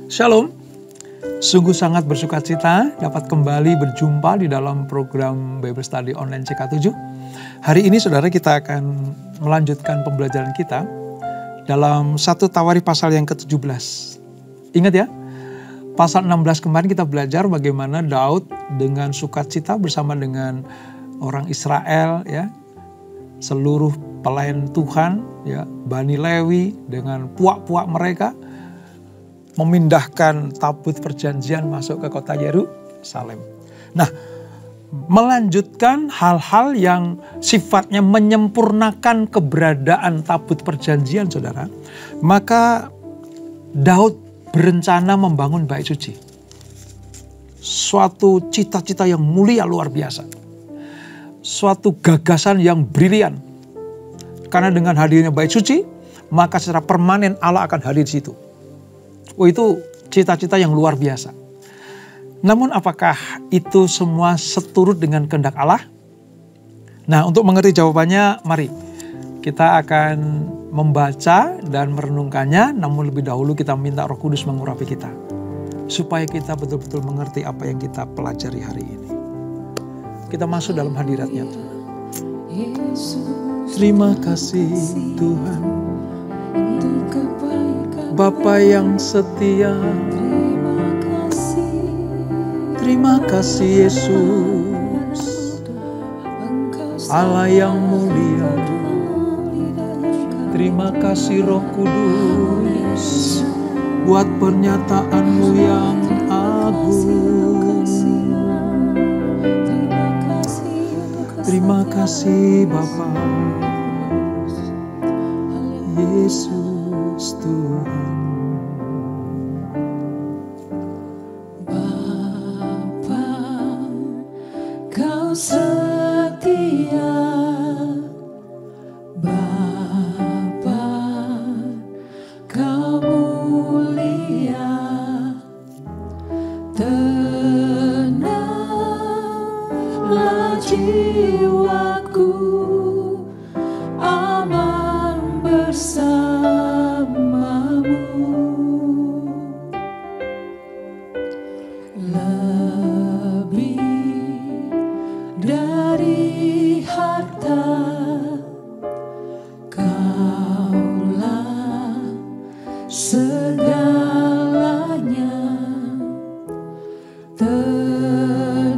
Shalom, sungguh sangat bersukacita dapat kembali berjumpa di dalam program Bible Study Online CK7. Hari ini saudara kita akan melanjutkan pembelajaran kita dalam 1 Tawarikh pasal yang ke-17. Ingat ya, pasal 16 kemarin kita belajar bagaimana Daud dengan sukacita bersama dengan orang Israel, ya, seluruh pelayan Tuhan, ya, Bani Lewi dengan puak-puak mereka memindahkan tabut perjanjian masuk ke kota Yerusalem. Nah, melanjutkan hal-hal yang sifatnya menyempurnakan keberadaan tabut perjanjian, saudara. Maka Daud berencana membangun bait suci. Suatu cita-cita yang mulia luar biasa. Suatu gagasan yang brilian. Karena dengan hadirnya bait suci, maka secara permanen Allah akan hadir di situ. Oh, itu cita-cita yang luar biasa. Namun apakah itu semua seturut dengan kehendak Allah? Nah, untuk mengerti jawabannya, mari kita akan membaca dan merenungkannya. Namun lebih dahulu kita minta Roh Kudus mengurapi kita, supaya kita betul-betul mengerti apa yang kita pelajari hari ini. Kita masuk dalam hadirat-Nya. Terima kasih Tuhan, Bapa yang setia. Terima kasih Yesus, Allah yang mulia. Terima kasih Roh Kudus buat pernyataan-Mu yang agung. Terima kasih Bapa Yesus Tuhan. Setia Bapa, Kau mulia, tenanglah jiwaku, aman bersamamu. Dari harta Kaulah segalanya, tenanglah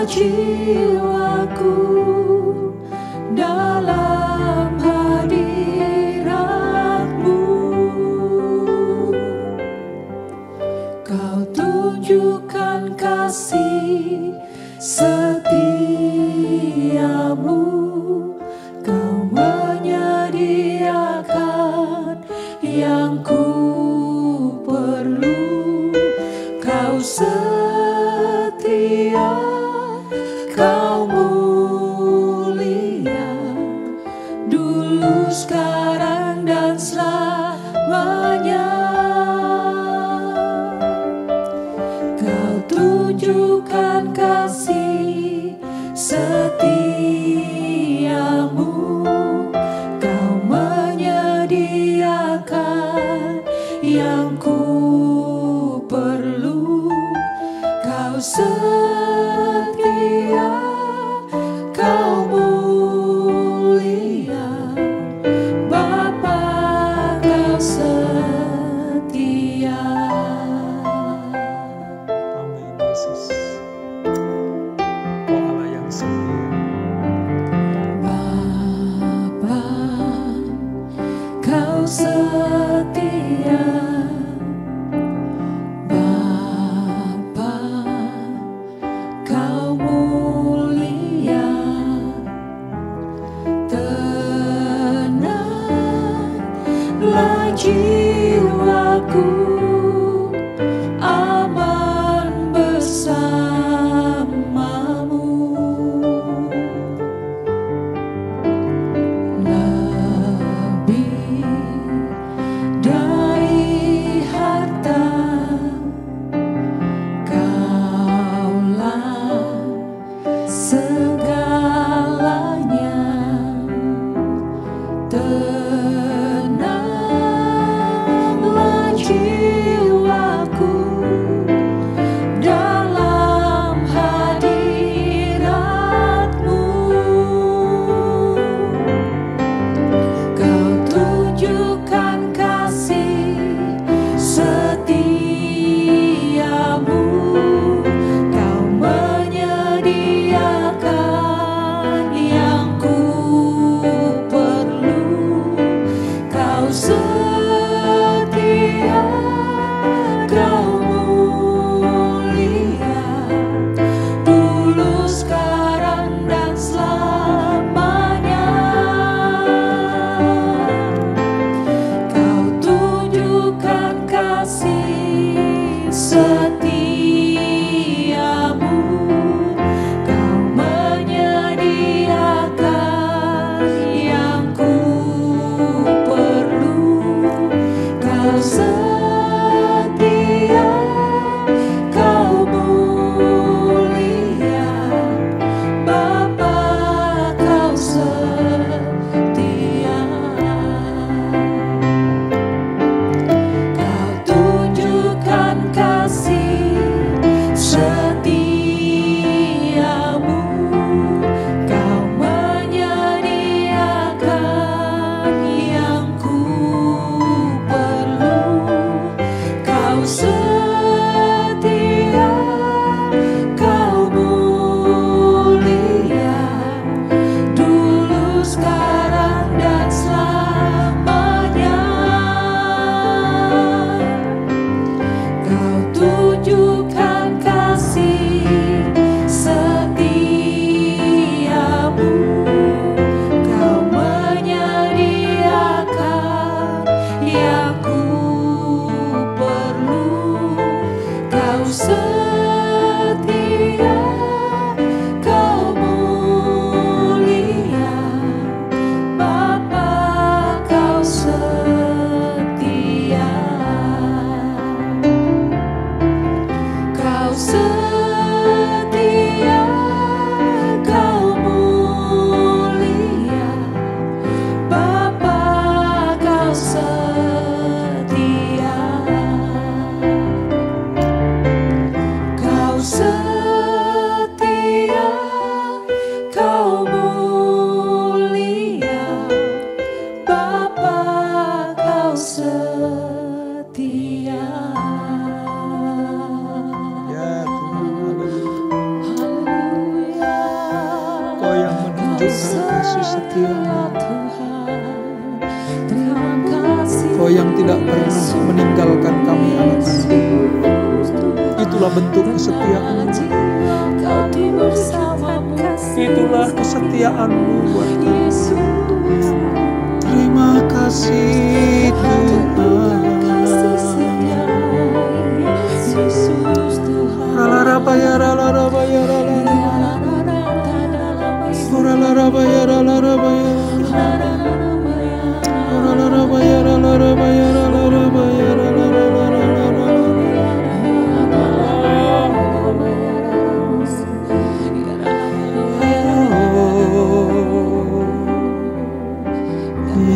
jiwaku dalam hadirat-Mu. Kau tunjukkan kasih setiamu, Kau menyediakan yang ku perlu. Kau setia, Kau mulia, dulu, sekarang, dan selamanya. Kau tunjukkan kasih setiamu, Kau menyediakan yang ku perlu. Kau setia, Kau mulia, Bapa, Kau setia. Amin Yesus. Oh Allah yang setia. Bapa, Kau setia. Bapa, Kau mulia, tenanglah jiwaku, aman bersamamu. Lebih dari harta Kaulah segalanya, tenanglah Ya Tuhan, haleluya. Kau yang menunjukkan kasih setia-Mu. Kau yang tidak pernah meninggalkan kami anak-anak. Itulah bentuk kesetiaan-Mu. Itulah kesetiaan-Mu buat kami. Terima kasih Tuhan. Ralarabaya, ralarabaya, ralarabaya, ralarabaya.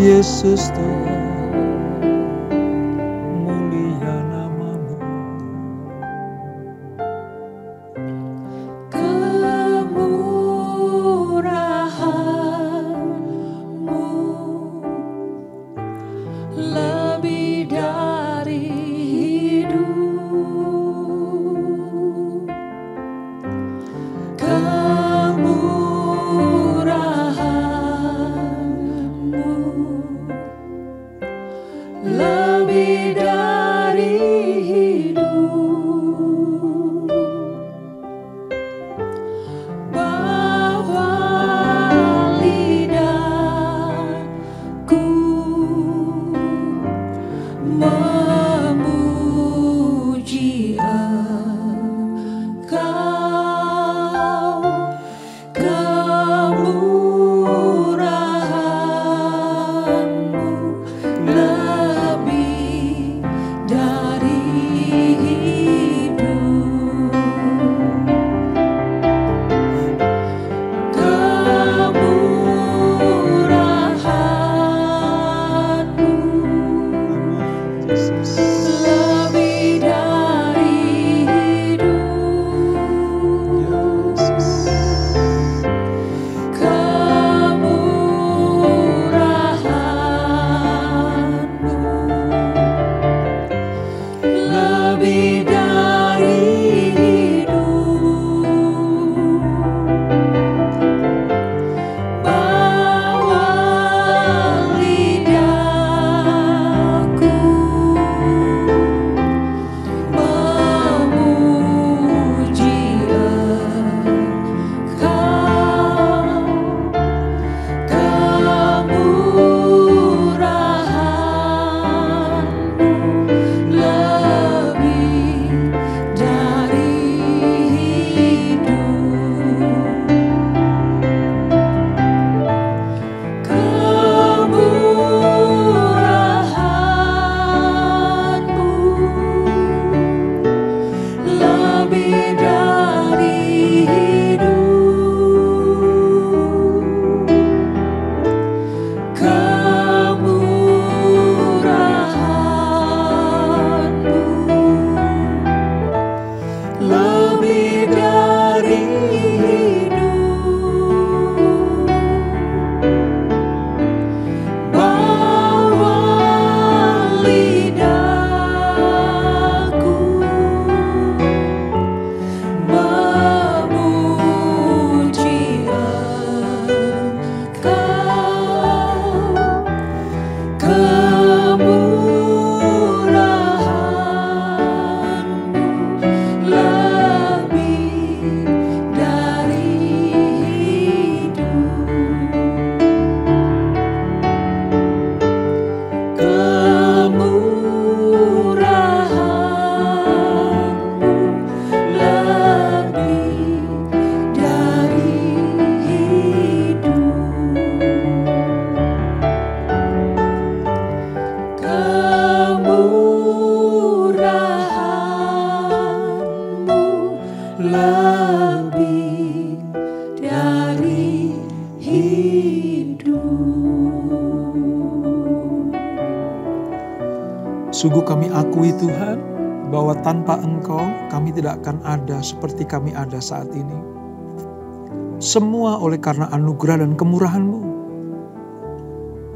Yesus Tuhan, mulia nama-Mu. Kemurahan-Mu lebih dari hidup. Kemurahan-Mu lebih dari hidup. Bahwa lidahku memuji Engkau. Kemurahan-Mu lebih dari hidup. Kemurahan-Mu lebih dari hidup. Kemurahan-Mu lebih dari hidup. Bahwa lidahku memuji Engkau. Kemurahan-Mu lebih dari hidup. Kemurahan-Mu lebih dari hidup. Kemurahan-Mu lebih dari hidup. Bahwa lidahku memuji Engkau. Kemurahan-Mu lebih dari hidup. Kemurahan-Mu lebih dari hidup. Kemurahan-Mu lebih dari hidup. Sungguh kami akui Tuhan, bahwa tanpa Engkau kami tidak akan ada seperti kami ada saat ini. Semua oleh karena anugerah dan kemurahan-Mu.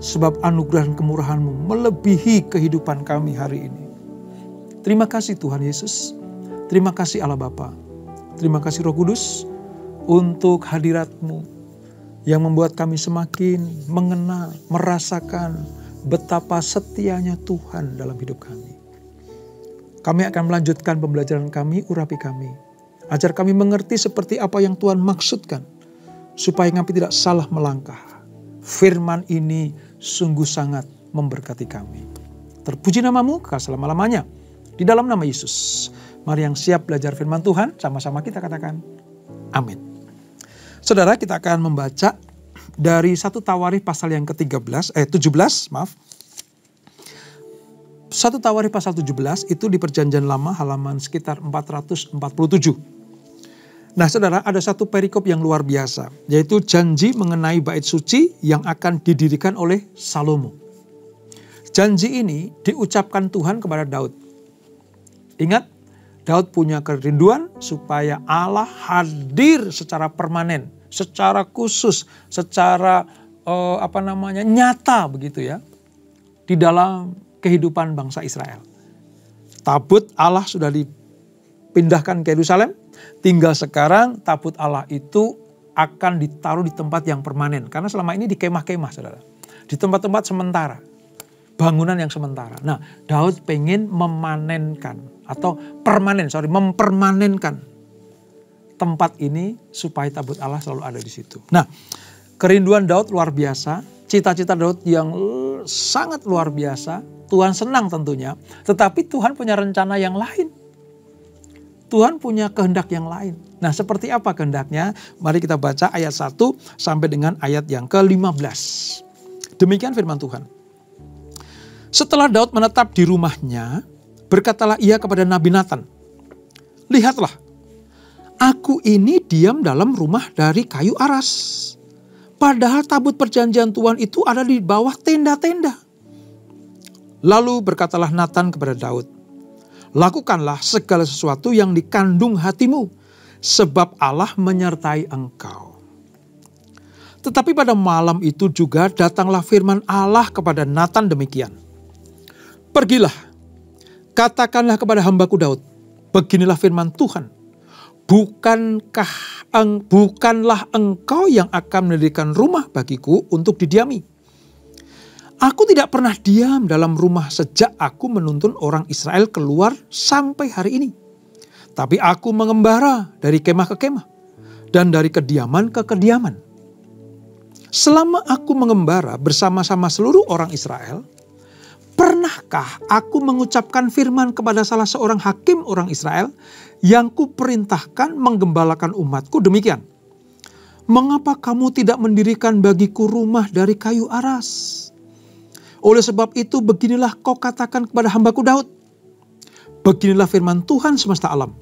sebab anugerah dan kemurahan-Mu melebihi kehidupan kami hari ini. Terima kasih Tuhan Yesus, terima kasih Allah Bapa, terima kasih Roh Kudus untuk hadirat-Mu yang membuat kami semakin mengenal, merasakan betapa setianya Tuhan dalam hidup kami. Kami akan melanjutkan pembelajaran kami, urapi kami. Ajar kami mengerti seperti apa yang Tuhan maksudkan. Supaya kami tidak salah melangkah. Firman ini sungguh sangat memberkati kami. Terpuji nama-Mu kekal selama-lamanya. Di dalam nama Yesus. Mari yang siap belajar firman Tuhan, sama-sama kita katakan amin. Saudara, kita akan membaca dari 1 Tawarikh pasal yang ke-17, 17, maaf. 1 Tawarikh pasal 17 itu di Perjanjian Lama halaman sekitar 447. Nah saudara, ada satu perikop yang luar biasa, yaitu janji mengenai bait suci yang akan didirikan oleh Salomo. Janji ini diucapkan Tuhan kepada Daud. Ingat, Daud punya kerinduan supaya Allah hadir secara permanen, secara khusus, secara nyata begitu ya, di dalam kehidupan bangsa Israel. Tabut Allah sudah dipindahkan ke Yerusalem, tinggal sekarang tabut Allah itu akan ditaruh di tempat yang permanen. Karena selama ini di kemah-kemah saudara, di tempat-tempat sementara, bangunan yang sementara. Nah, Daud pengen mempermanenkan tempat ini supaya tabut Allah selalu ada di situ. Nah, kerinduan Daud luar biasa, cita-cita Daud yang sangat luar biasa. Tuhan senang tentunya, tetapi Tuhan punya rencana yang lain. Tuhan punya kehendak yang lain. Nah, seperti apa kehendaknya? Mari kita baca ayat 1 sampai dengan ayat yang ke-15. Demikian firman Tuhan. Setelah Daud menetap di rumahnya, berkatalah ia kepada Nabi Natan, "Lihatlah, aku ini diam dalam rumah dari kayu aras. Padahal tabut perjanjian Tuhan itu ada di bawah tenda-tenda." Lalu berkatalah Natan kepada Daud, "Lakukanlah segala sesuatu yang dikandung hatimu, sebab Allah menyertai engkau." Tetapi pada malam itu juga datanglah firman Allah kepada Natan demikian, "Pergilah, katakanlah kepada hambaku Daud, beginilah firman Tuhan, bukanlah engkau yang akan mendirikan rumah bagiku untuk didiami. Aku tidak pernah diam dalam rumah sejak aku menuntun orang Israel keluar sampai hari ini. Tapi aku mengembara dari kemah ke kemah dan dari kediaman ke kediaman. Selama aku mengembara bersama-sama seluruh orang Israel, pernahkah aku mengucapkan firman kepada salah seorang hakim orang Israel yang kuperintahkan menggembalakan umatku demikian? Mengapa kamu tidak mendirikan bagiku rumah dari kayu aras? Oleh sebab itu beginilah kau katakan kepada hambaku Daud. Beginilah firman Tuhan semesta alam.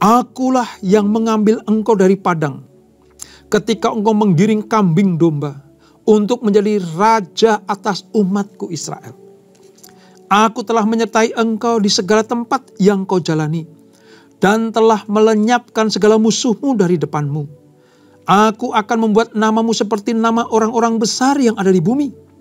Akulah yang mengambil engkau dari padang, ketika engkau menggiring kambing domba, untuk menjadi raja atas umatku Israel. Aku telah menyertai engkau di segala tempat yang kau jalani, dan telah melenyapkan segala musuhmu dari depanmu. Aku akan membuat namamu seperti nama orang-orang besar yang ada di bumi.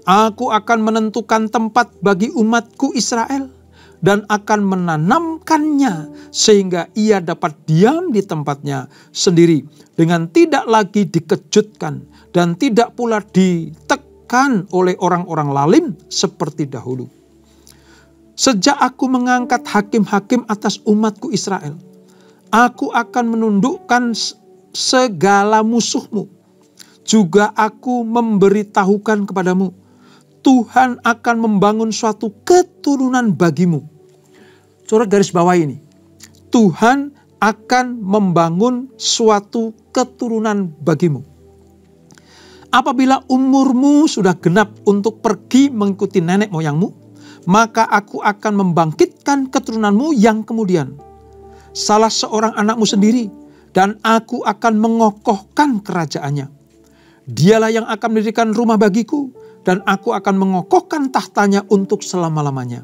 Aku akan menentukan tempat bagi umatku Israel dan akan menanamkannya sehingga ia dapat diam di tempatnya sendiri dengan tidak lagi dikejutkan dan tidak pula ditekan oleh orang-orang lalim seperti dahulu. Sejak aku mengangkat hakim-hakim atas umatku Israel, aku akan menundukkan segala musuhmu. Juga aku memberitahukan kepadamu, Tuhan akan membangun suatu keturunan bagimu. Coba garis bawah ini. Tuhan akan membangun suatu keturunan bagimu. Apabila umurmu sudah genap untuk pergi mengikuti nenek moyangmu, maka aku akan membangkitkan keturunanmu yang kemudian, salah seorang anakmu sendiri, dan aku akan mengokohkan kerajaannya. Dialah yang akan mendirikan rumah bagiku, dan aku akan mengokohkan tahtanya untuk selama-lamanya.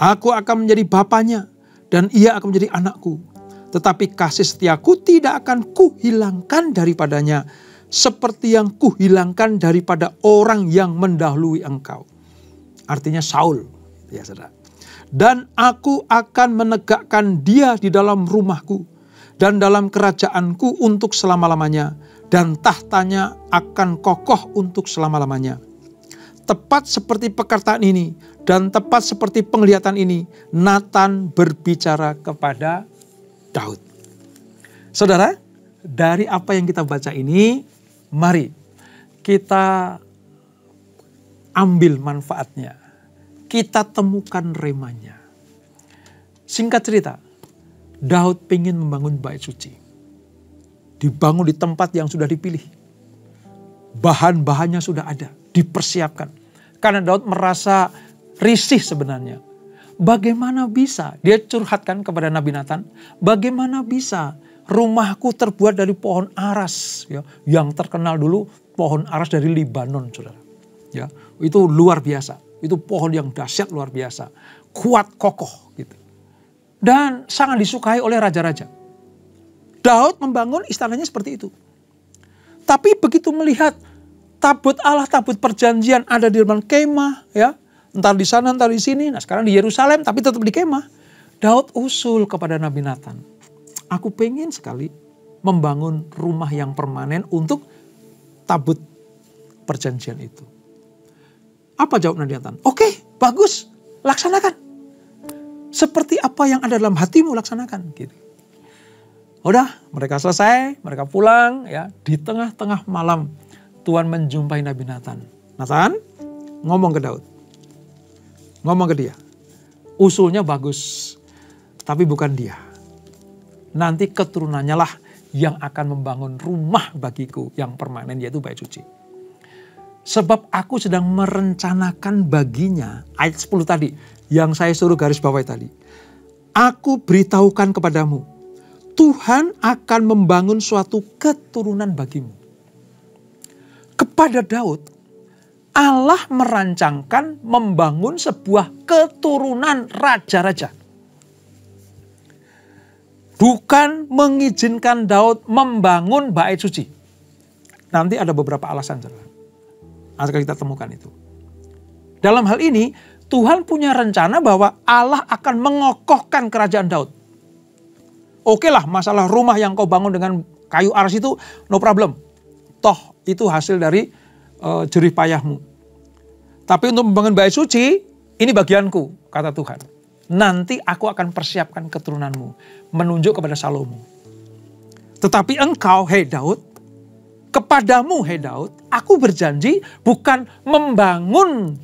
Aku akan menjadi bapanya, dan ia akan menjadi anakku. Tetapi kasih setiaku tidak akan kuhilangkan daripadanya, seperti yang kuhilangkan daripada orang yang mendahului engkau. Artinya Saul, ya saudara. Dan aku akan menegakkan dia di dalam rumahku dan dalam kerajaanku untuk selama-lamanya, dan tahtanya akan kokoh untuk selama-lamanya. Tepat seperti perkataan ini dan tepat seperti penglihatan ini, Nathan berbicara kepada Daud. Saudara, dari apa yang kita baca ini, mari kita ambil manfaatnya. Kita temukan remanya. Singkat cerita, Daud ingin membangun bait suci. Dibangun di tempat yang sudah dipilih. Bahan-bahannya sudah ada, dipersiapkan. Karena Daud merasa risih sebenarnya. Bagaimana bisa, dia curhatkan kepada Nabi Nathan, bagaimana bisa rumahku terbuat dari pohon aras, ya, yang terkenal dulu pohon aras dari Libanon, saudara. Ya, itu luar biasa, itu pohon yang dahsyat luar biasa, kuat kokoh gitu. Dan sangat disukai oleh raja-raja. Daud membangun istananya seperti itu. Tapi begitu melihat tabut Allah, tabut perjanjian ada di dalam kemah, ya, entar di sana, entar di sini. Nah, sekarang di Yerusalem, tapi tetap di kemah. Daud usul kepada Nabi Nathan, aku pengen sekali membangun rumah yang permanen untuk tabut perjanjian itu. Apa jawab Nabi Nathan? Oke, bagus, laksanakan. Seperti apa yang ada dalam hatimu, laksanakan. Gitu. Udah, mereka selesai, mereka pulang, ya. Di tengah-tengah malam Tuhan menjumpai Nabi Nathan. Nathan, ngomong ke Daud. Ngomong ke dia. Usulnya bagus, tapi bukan dia. Nanti keturunannya lah yang akan membangun rumah bagiku yang permanen, yaitu bait suci. Sebab aku sedang merencanakan baginya, ayat 10 tadi, yang saya suruh garis bawahi tadi. Aku beritahukan kepadamu, Tuhan akan membangun suatu keturunan bagimu. Kepada Daud, Allah merancangkan membangun sebuah keturunan raja-raja. Bukan mengizinkan Daud membangun bait suci. Nanti ada beberapa alasan. Akan kita temukan itu. Dalam hal ini, Tuhan punya rencana bahwa Allah akan mengokohkan kerajaan Daud. Oke lah, masalah rumah yang kau bangun dengan kayu aras itu no problem. Toh itu hasil dari jerih payahmu. Tapi untuk membangun bait suci, ini bagianku, kata Tuhan. Nanti aku akan persiapkan keturunanmu, menunjuk kepada Salomo. Tetapi engkau, hei Daud, kepadamu, hei Daud, aku berjanji bukan membangun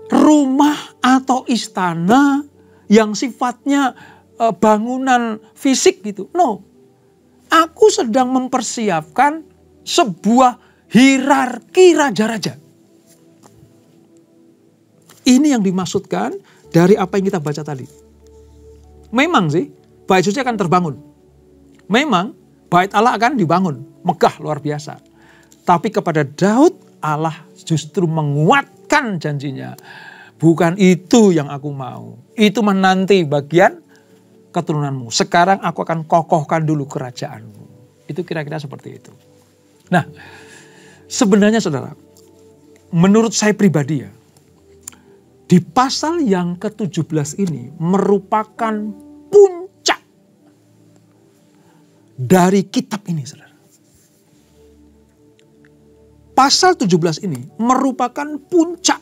rumah atau istana yang sifatnya bangunan fisik gitu. No, aku sedang mempersiapkan sebuah hierarki raja-raja. Ini yang dimaksudkan dari apa yang kita baca tadi. Memang sih, bait suci akan terbangun. Memang, bait Allah akan dibangun. Megah luar biasa. Tapi kepada Daud, Allah justru menguatkan janjinya. Bukan itu yang aku mau. Itu menanti bagian keturunanmu. Sekarang aku akan kokohkan dulu kerajaanmu. Itu kira-kira seperti itu. Nah, sebenarnya saudara, menurut saya pribadi ya, di pasal yang ke-17 ini merupakan puncak dari kitab ini, saudara. Pasal 17 ini merupakan puncak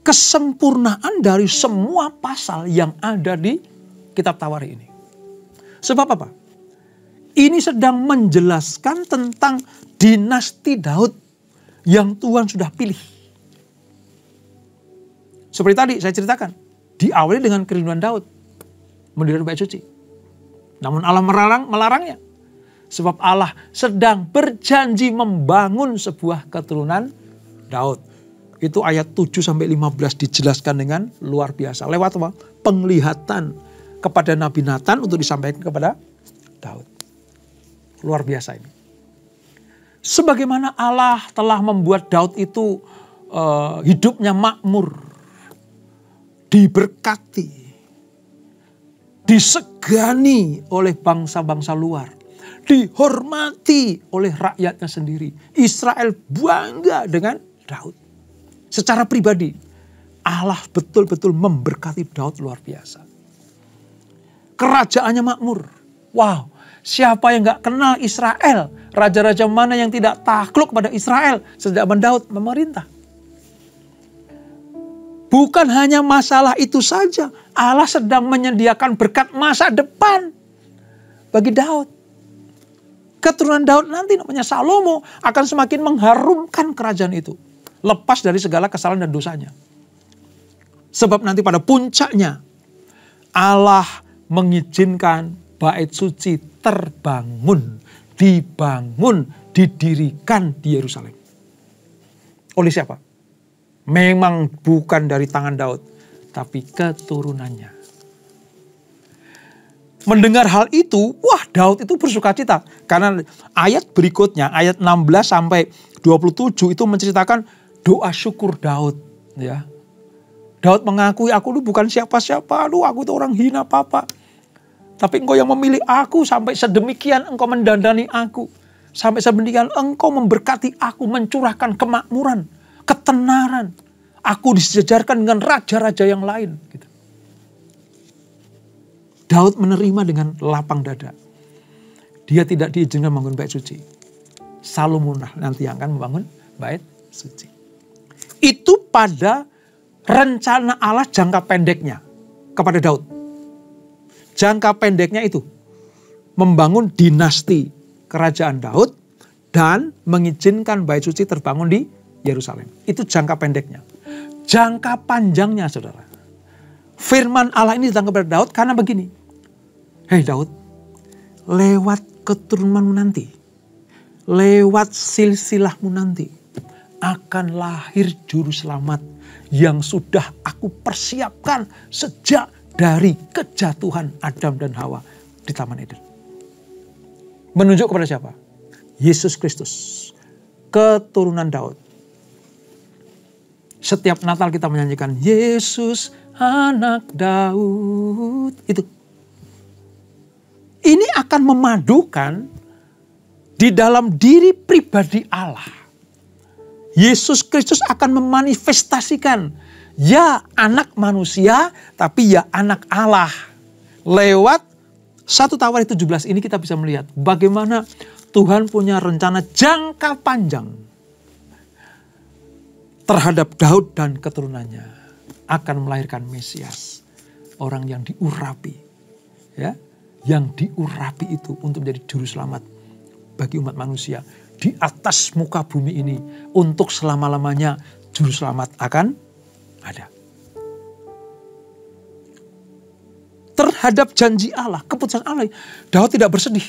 kesempurnaan dari semua pasal yang ada di kitab Tawari ini. Sebab apa? Ini sedang menjelaskan tentang dinasti Daud yang Tuhan sudah pilih. Seperti tadi saya ceritakan, diawali dengan kerinduan Daud mendirikan bait suci. Namun Allah melarangnya. Sebab Allah sedang berjanji membangun sebuah keturunan Daud. Itu ayat 7-15 dijelaskan dengan luar biasa. Lewat apa? Penglihatan kepada Nabi Nathan untuk disampaikan kepada Daud. Luar biasa ini. Sebagaimana Allah telah membuat Daud itu hidupnya makmur, diberkati, disegani oleh bangsa-bangsa luar. dihormati oleh rakyatnya sendiri. Israel bangga dengan Daud. Secara pribadi, Allah betul-betul memberkati Daud luar biasa. Kerajaannya makmur. Wow, siapa yang gak kenal Israel? Raja-raja mana yang tidak takluk pada Israel sejak zaman Daud memerintah? Bukan hanya masalah itu saja. Allah sedang menyediakan berkat masa depan bagi Daud. Keturunan Daud nanti namanya Salomo akan semakin mengharumkan kerajaan itu. Lepas dari segala kesalahan dan dosanya. Sebab nanti pada puncaknya Allah mengizinkan bait suci terbangun, dibangun, didirikan di Yerusalem. Oleh siapa? Memang bukan dari tangan Daud, tapi keturunannya. Mendengar hal itu, wah Daud itu bersukacita. Karena ayat berikutnya, ayat 16 sampai 27 itu menceritakan doa syukur Daud. Ya. Daud mengakui, aku itu bukan siapa-siapa, aku itu orang hina papa. Tapi engkau yang memilih aku sampai sedemikian engkau mendandani aku. Sampai sedemikian engkau memberkati aku, mencurahkan kemakmuran, ketenaran. Aku disejajarkan dengan raja-raja yang lain. Gitu. Daud menerima dengan lapang dada. Dia tidak diizinkan membangun bait suci. Salomo nanti yang akan membangun bait suci. Itu pada rencana Allah jangka pendeknya kepada Daud. Jangka pendeknya itu membangun dinasti kerajaan Daud dan mengizinkan bait suci terbangun di Yerusalem. Itu jangka pendeknya. Jangka panjangnya, saudara. Firman Allah ini datang kepada Daud karena begini. Hei Daud, lewat keturunanmu nanti, lewat silsilahmu nanti, akan lahir juru selamat yang sudah aku persiapkan sejak dari kejatuhan Adam dan Hawa di Taman Eden. Menunjuk kepada siapa? Yesus Kristus, keturunan Daud. Setiap Natal kita menyanyikan Yesus anak Daud. Itu. Ini akan memadukan di dalam diri pribadi Allah. Yesus Kristus akan memanifestasikan ya anak manusia tapi ya anak Allah. Lewat 1 Tawarikh 17 ini kita bisa melihat bagaimana Tuhan punya rencana jangka panjang terhadap Daud dan keturunannya, akan melahirkan Mesias, orang yang diurapi, ya, yang diurapi itu untuk menjadi juru selamat bagi umat manusia di atas muka bumi ini. Untuk selama-lamanya juru selamat akan ada. Terhadap janji Allah, keputusan Allah, Daud tidak bersedih,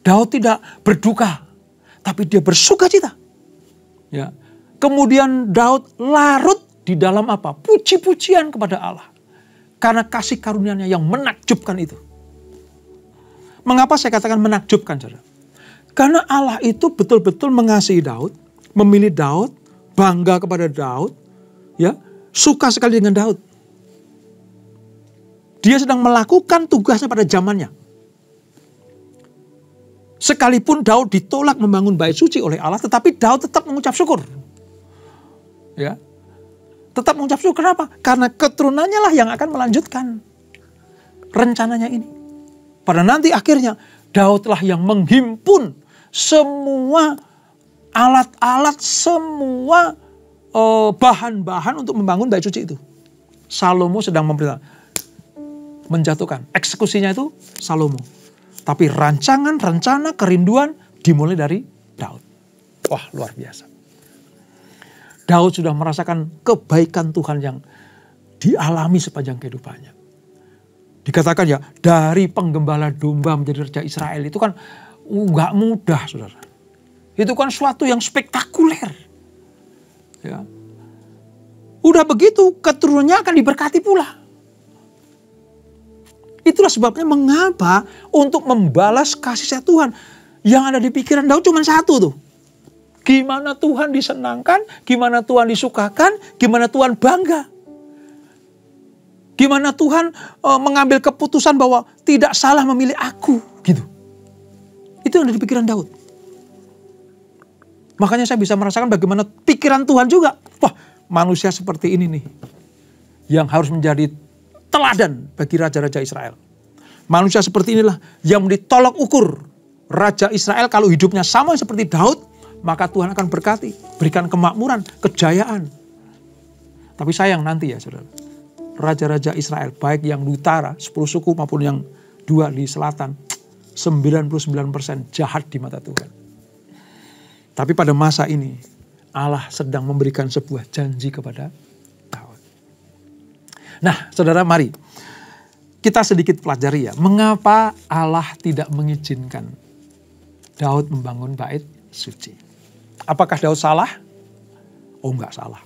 Daud tidak berduka, tapi dia bersukacita. Ya. Kemudian Daud larut di dalam apa? Puji-pujian kepada Allah. Karena kasih karunia-Nya yang menakjubkan itu. Mengapa saya katakan menakjubkan, saudara? Karena Allah itu betul-betul mengasihi Daud, memilih Daud, bangga kepada Daud, ya, suka sekali dengan Daud. Dia sedang melakukan tugasnya pada zamannya. Sekalipun Daud ditolak membangun bait suci oleh Allah, tetapi Daud tetap mengucap syukur. Ya, tetap mengucap syukur. Kenapa? Karena keturunannya lah yang akan melanjutkan rencananya ini. Pada nanti akhirnya Daudlah yang menghimpun semua alat-alat, semua bahan-bahan untuk membangun bait suci itu. Salomo sedang menjatuhkan. Eksekusinya itu Salomo. Tapi rancangan, rencana, kerinduan dimulai dari Daud. Wah, luar biasa. Daud sudah merasakan kebaikan Tuhan yang dialami sepanjang kehidupannya. Dikatakan ya, dari penggembala domba menjadi raja Israel itu kan nggak mudah, saudara. Itu kan suatu yang spektakuler. Ya. Udah begitu, keturunannya akan diberkati pula. Itulah sebabnya mengapa untuk membalas kasih sayang Tuhan yang ada di pikiran Daud cuma satu tuh. Gimana Tuhan disenangkan, gimana Tuhan disukakan, gimana Tuhan bangga. Gimana Tuhan mengambil keputusan bahwa tidak salah memilih aku, gitu. Itu yang ada di pikiran Daud. Makanya saya bisa merasakan bagaimana pikiran Tuhan juga. Wah, manusia seperti ini nih, yang harus menjadi teladan bagi raja-raja Israel. Manusia seperti inilah yang ditolak ukur raja Israel. Kalau hidupnya sama seperti Daud, maka Tuhan akan berkati, berikan kemakmuran, kejayaan. Tapi sayang nanti ya saudara, raja-raja Israel, baik yang di utara, 10 suku maupun yang 2 di selatan, 99% jahat di mata Tuhan. Tapi pada masa ini, Allah sedang memberikan sebuah janji kepada Daud. Nah saudara, mari kita sedikit pelajari ya, mengapa Allah tidak mengizinkan Daud membangun bait suci. Apakah Daud salah? Oh enggak salah.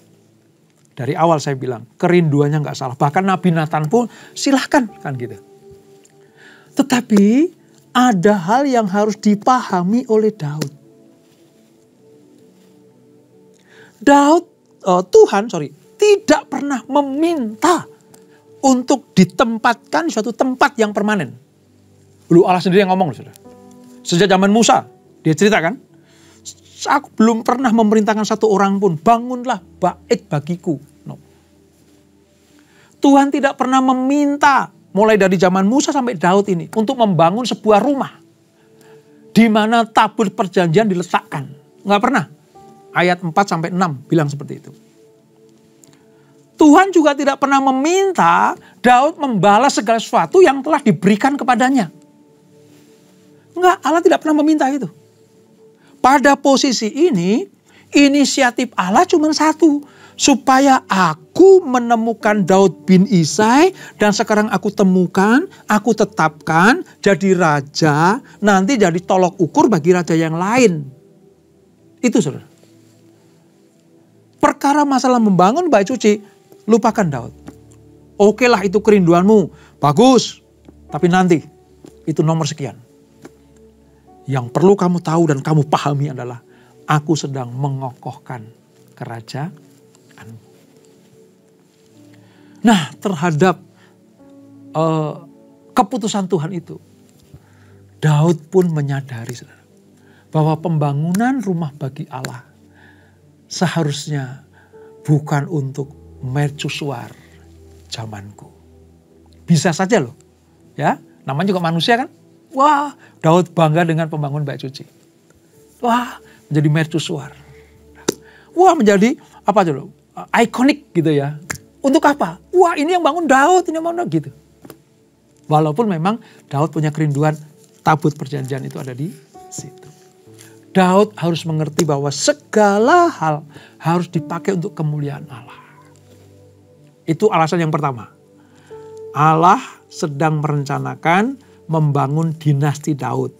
Dari awal saya bilang, kerinduannya enggak salah. Bahkan Nabi Nathan pun silahkan kan gitu. Tetapi ada hal yang harus dipahami oleh Daud. Tuhan tidak pernah meminta untuk ditempatkan di suatu tempat yang permanen. Dulu Allah sendiri yang ngomong loh saudara. Sejak zaman Musa, dia ceritakan, aku belum pernah memerintahkan satu orang pun, bangunlah bait bagiku. No. Tuhan tidak pernah meminta, mulai dari zaman Musa sampai Daud ini, untuk membangun sebuah rumah, di mana tabut perjanjian diletakkan. Nggak pernah. Ayat 4-6 bilang seperti itu. Tuhan juga tidak pernah meminta Daud membalas segala sesuatu yang telah diberikan kepadanya. Enggak, Allah tidak pernah meminta itu. Pada posisi ini, inisiatif Allah cuma satu. Supaya aku menemukan Daud bin Isai, dan sekarang aku temukan, aku tetapkan jadi raja, nanti jadi tolok ukur bagi raja yang lain. Itu saudara. Perkara masalah membangun bait suci, lupakan Daud. Oke lah itu kerinduanmu, bagus. Tapi nanti, itu nomor sekian. Yang perlu kamu tahu dan kamu pahami adalah, aku sedang mengokohkan kerajaanmu. Nah, terhadap keputusan Tuhan itu, Daud pun menyadari saudara, bahwa pembangunan rumah bagi Allah seharusnya bukan untuk mercusuar zamanku. Bisa saja loh, ya, namanya juga manusia kan. Wah, Daud bangga dengan pembangunan bait suci. Wah, menjadi mercusuar. Wah, menjadi apa dulu? Ikonik gitu ya. Untuk apa? Wah, ini yang bangun Daud, ini yang bangun Daud gitu. Walaupun memang Daud punya kerinduan, tabut perjanjian itu ada di situ. Daud harus mengerti bahwa segala hal harus dipakai untuk kemuliaan Allah. Itu alasan yang pertama. Allah sedang merencanakan membangun dinasti Daud.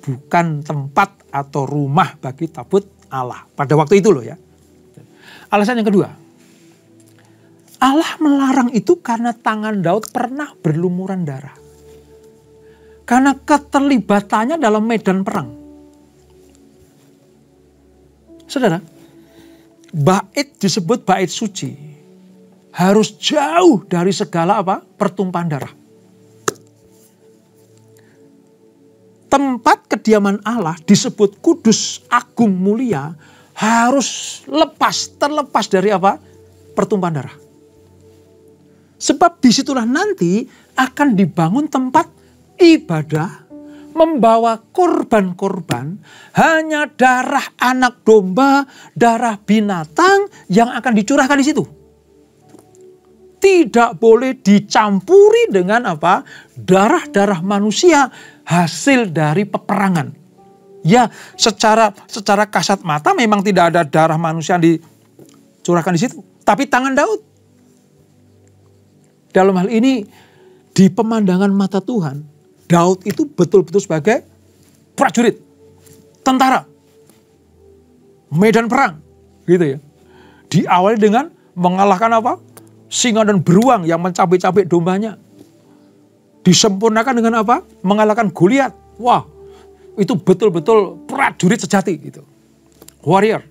Bukan tempat atau rumah bagi tabut Allah. Pada waktu itu loh ya. Alasan yang kedua. Allah melarang itu karena tangan Daud pernah berlumuran darah. Karena keterlibatannya dalam medan perang. Saudara, bait disebut bait suci. Harus jauh dari segala pertumpahan darah. Tempat kediaman Allah disebut kudus, agung, mulia, harus terlepas dari pertumpahan darah. Sebab disitulah nanti akan dibangun tempat ibadah, membawa korban-korban, hanya darah anak domba, darah binatang yang akan dicurahkan di situ. Tidak boleh dicampuri dengan darah-darah manusia hasil dari peperangan. Ya, secara kasat mata memang tidak ada darah manusia yang dicurahkan di situ. Tapi tangan Daud. Dalam hal ini, di pemandangan mata Tuhan, Daud itu betul-betul sebagai prajurit, tentara, medan perang, gitu ya. Diawali dengan mengalahkan singa dan beruang yang mencabik-cabik dombanya. Disempurnakan dengan mengalahkan Goliat. Wah, itu betul-betul prajurit sejati gitu. Warrior.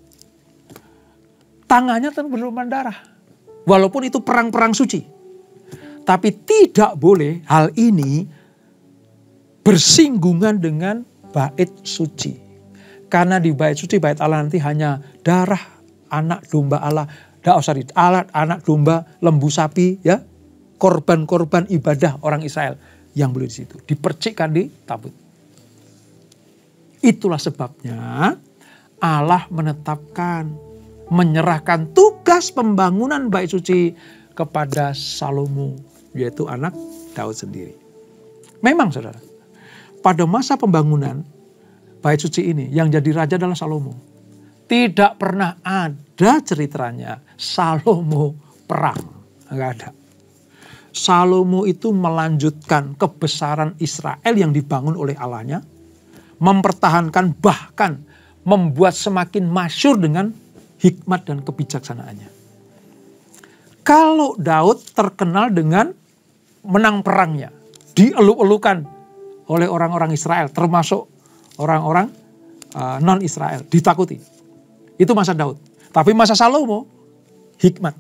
Tangannya tentu berlumuran darah. Walaupun itu perang-perang suci. Tapi tidak boleh hal ini bersinggungan dengan bait suci. Karena di bait suci, bait Allah nanti hanya darah anak domba Allah, anak domba, lembu sapi, ya, korban-korban ibadah orang Israel yang boleh di situ, dipercikkan di tabut. Itulah sebabnya Allah menetapkan, menyerahkan tugas pembangunan bait suci kepada Salomo, yaitu anak Daud sendiri. Memang saudara, pada masa pembangunan bait suci ini yang jadi raja adalah Salomo. Tidak pernah ada ceritanya Salomo perang, enggak ada. Salomo itu melanjutkan kebesaran Israel yang dibangun oleh Allahnya, mempertahankan bahkan membuat semakin masyhur dengan hikmat dan kebijaksanaannya. Kalau Daud terkenal dengan menang perangnya, dieluk-elukan oleh orang-orang Israel, termasuk orang-orang non-Israel, ditakuti. Itu masa Daud. Tapi masa Salomo, hikmat,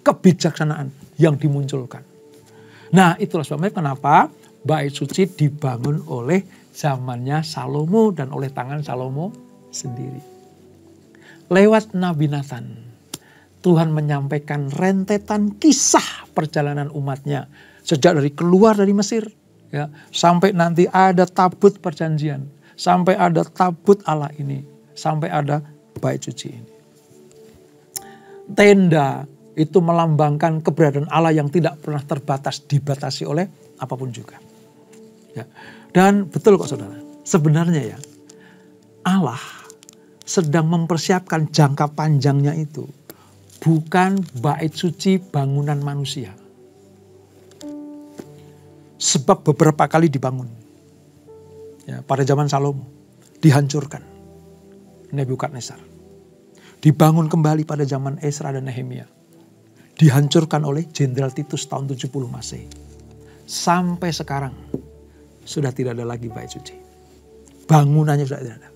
kebijaksanaan yang dimunculkan. Nah, itulah sebabnya kenapa bait suci dibangun oleh zamannya Salomo dan oleh tangan Salomo sendiri. Lewat Nabi Nathan, Tuhan menyampaikan rentetan kisah perjalanan umatnya sejak dari keluar dari Mesir, ya, sampai nanti ada tabut perjanjian, sampai ada tabut Allah ini, sampai ada bait suci ini. Tenda itu melambangkan keberadaan Allah yang tidak pernah dibatasi oleh apapun juga. Ya. Dan betul kok saudara, sebenarnya ya Allah sedang mempersiapkan jangka panjangnya itu bukan bait suci bangunan manusia. Sebab beberapa kali dibangun. Ya, pada zaman Salomo dihancurkan Nebukadnezar. Dibangun kembali pada zaman Esra dan Nehemia. Dihancurkan oleh Jenderal Titus tahun 70 Masehi. Sampai sekarang sudah tidak ada lagi bait suci. Bangunannya sudah tidak ada.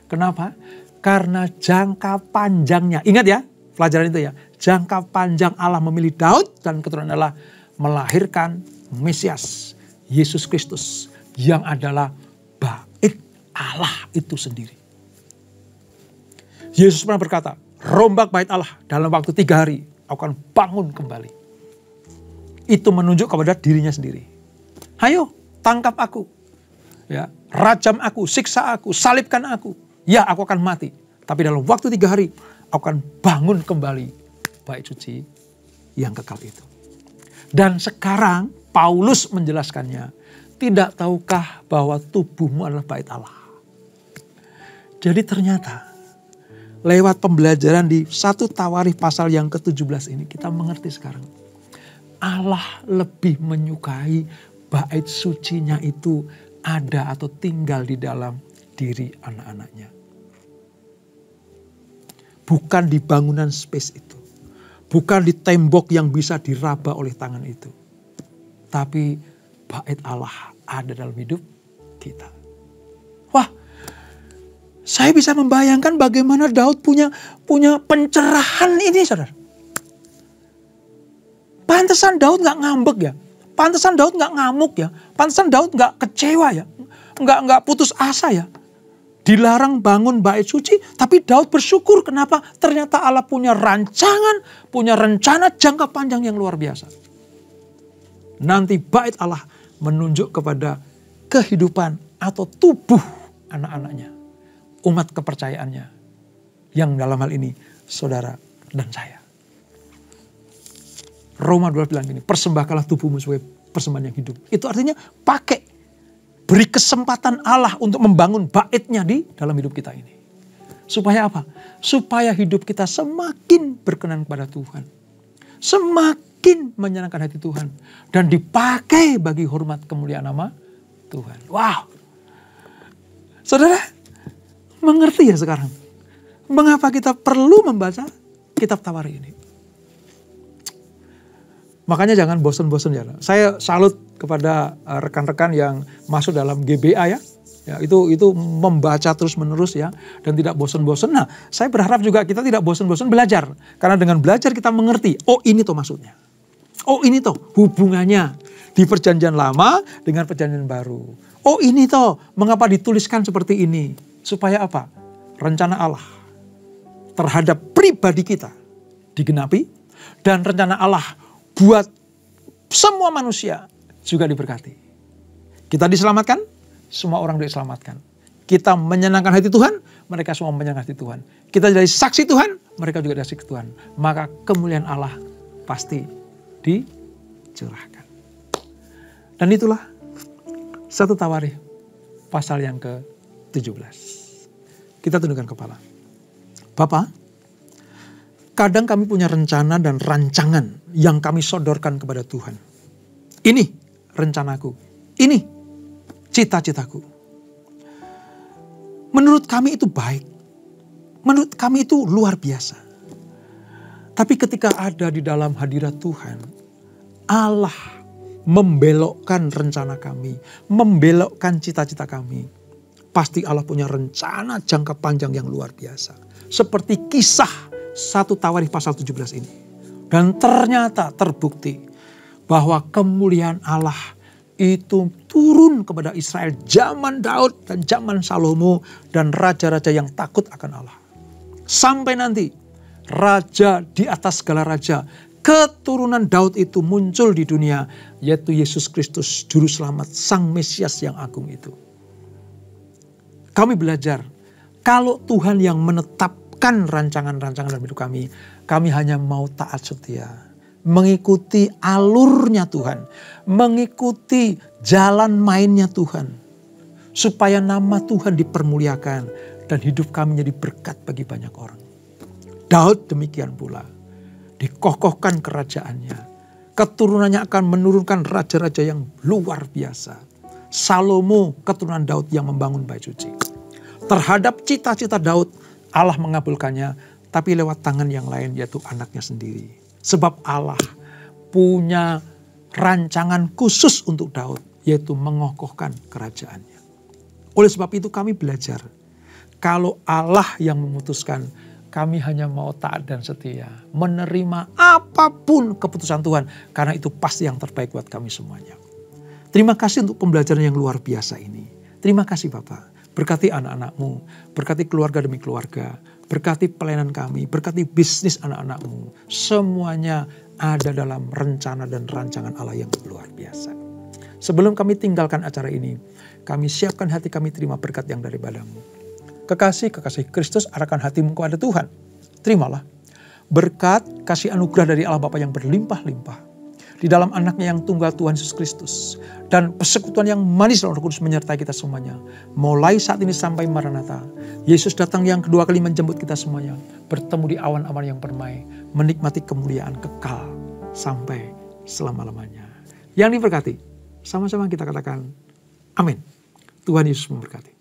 Kenapa? Karena jangka panjangnya. Ingat ya pelajaran itu ya. Jangka panjang Allah memilih Daud dan keturunan Allah melahirkan Mesias, Yesus Kristus, yang adalah bait Allah itu sendiri. Yesus pernah berkata, rombak bait Allah dalam waktu 3 hari, aku akan bangun kembali. Itu menunjuk kepada dirinya sendiri. Ayo, tangkap aku. Ya, rajam aku, siksa aku, salibkan aku. Ya, aku akan mati. Tapi dalam waktu 3 hari, aku akan bangun kembali bait suci yang kekal itu. Dan sekarang Paulus menjelaskannya. Tidak tahukah bahwa tubuhmu adalah bait Allah? Jadi ternyata lewat pembelajaran di 1 Tawarikh pasal yang ke-17 ini kita mengerti sekarang. Allah lebih menyukai bait sucinya itu ada atau tinggal di dalam diri anak-anaknya. Bukan di bangunan space itu. Bukan di tembok yang bisa diraba oleh tangan itu. Tapi bait Allah ada dalam hidup kita. Wah, saya bisa membayangkan bagaimana Daud punya pencerahan ini, saudara. Pantesan Daud gak ngambek ya. Pantesan Daud gak ngamuk ya. Pantesan Daud gak kecewa ya. Gak putus asa ya. Dilarang bangun bait suci, tapi Daud bersyukur. Kenapa? Ternyata Allah punya rancangan, punya rencana jangka panjang yang luar biasa. Nanti bait Allah menunjuk kepada kehidupan atau tubuh anak-anaknya. Umat kepercayaannya. Yang dalam hal ini saudara dan saya. Roma 12 bilang gini, persembahkanlah tubuhmu sebagai persembahan yang hidup. Itu artinya beri kesempatan Allah untuk membangun baitnya di dalam hidup kita ini. Supaya apa? Supaya hidup kita semakin berkenan kepada Tuhan. Semakin menyenangkan hati Tuhan. Dan dipakai bagi hormat kemuliaan nama Tuhan. Wow. Saudara, mengerti ya sekarang? Mengapa kita perlu membaca kitab Tawarikh ini? Makanya jangan bosan-bosan ya. Saya salut kepada rekan-rekan yang masuk dalam GBA ya. Ya, itu membaca terus-menerus ya dan tidak bosan-bosan. Nah, saya berharap juga kita tidak bosan-bosan belajar. Karena dengan belajar kita mengerti, oh ini tuh maksudnya. Oh ini tuh hubungannya Di perjanjian lama dengan perjanjian baru. Oh ini toh, mengapa dituliskan seperti ini? Supaya apa? Rencana Allah terhadap pribadi kita digenapi. Dan rencana Allah buat semua manusia juga diberkati. Kita diselamatkan, semua orang diselamatkan. Kita menyenangkan hati Tuhan, mereka semua menyenangkan hati Tuhan. Kita jadi saksi Tuhan, mereka juga jadi saksi Tuhan. Maka kemuliaan Allah pasti dicurahkan. Dan itulah 1 Tawarikh pasal yang ke-17. Kita tundukkan kepala. Bapa, kadang kami punya rencana dan rancangan yang kami sodorkan kepada Tuhan. Ini rencanaku, ini cita-citaku. Menurut kami itu baik. Menurut kami itu luar biasa. Tapi ketika ada di dalam hadirat Tuhan, Allah membelokkan rencana kami, membelokkan cita-cita kami. Pasti Allah punya rencana jangka panjang yang luar biasa. Seperti kisah 1 Tawarikh pasal 17 ini. Dan ternyata terbukti bahwa kemuliaan Allah itu turun kepada Israel zaman Daud dan zaman Salomo dan raja-raja yang takut akan Allah. Sampai nanti raja di atas segala raja, keturunan Daud itu muncul di dunia, yaitu Yesus Kristus, Juru Selamat, Sang Mesias yang agung itu. Kami belajar, kalau Tuhan yang menetapkan rancangan-rancangan dalam hidup kami hanya mau taat setia. Mengikuti alurnya Tuhan, mengikuti jalan mainnya Tuhan, supaya nama Tuhan dipermuliakan dan hidup kami menjadi berkat bagi banyak orang. Daud demikian pula, dikokohkan kerajaannya, keturunannya akan menurunkan raja-raja yang luar biasa. Salomo keturunan Daud yang membangun bait suci. Terhadap cita-cita Daud, Allah mengabulkannya, tapi lewat tangan yang lain, yaitu anaknya sendiri. Sebab Allah punya rancangan khusus untuk Daud, yaitu mengokohkan kerajaannya. Oleh sebab itu kami belajar, kalau Allah yang memutuskan, kami hanya mau taat dan setia. Menerima apapun keputusan Tuhan, karena itu pasti yang terbaik buat kami semuanya. Terima kasih untuk pembelajaran yang luar biasa ini. Terima kasih Bapak. Berkati anak-anakmu, berkati keluarga demi keluarga, berkati pelayanan kami, berkati bisnis anak-anakmu. Semuanya ada dalam rencana dan rancangan Allah yang luar biasa. Sebelum kami tinggalkan acara ini, kami siapkan hati kami terima berkat yang daripadamu. Kekasih Kristus, arahkan hatimu kepada Tuhan. Terimalah berkat kasih anugerah dari Allah Bapa yang berlimpah-limpah. Di dalam anaknya yang tunggal Tuhan Yesus Kristus. Dan persekutuan yang manis dalam Roh Kudus menyertai kita semuanya. Mulai saat ini sampai Maranatha. Yesus datang yang kedua kali menjemput kita semuanya. Bertemu di awan-awan yang permai. Menikmati kemuliaan kekal sampai selama-lamanya. Yang diberkati, sama-sama kita katakan amin. Tuhan Yesus memberkati.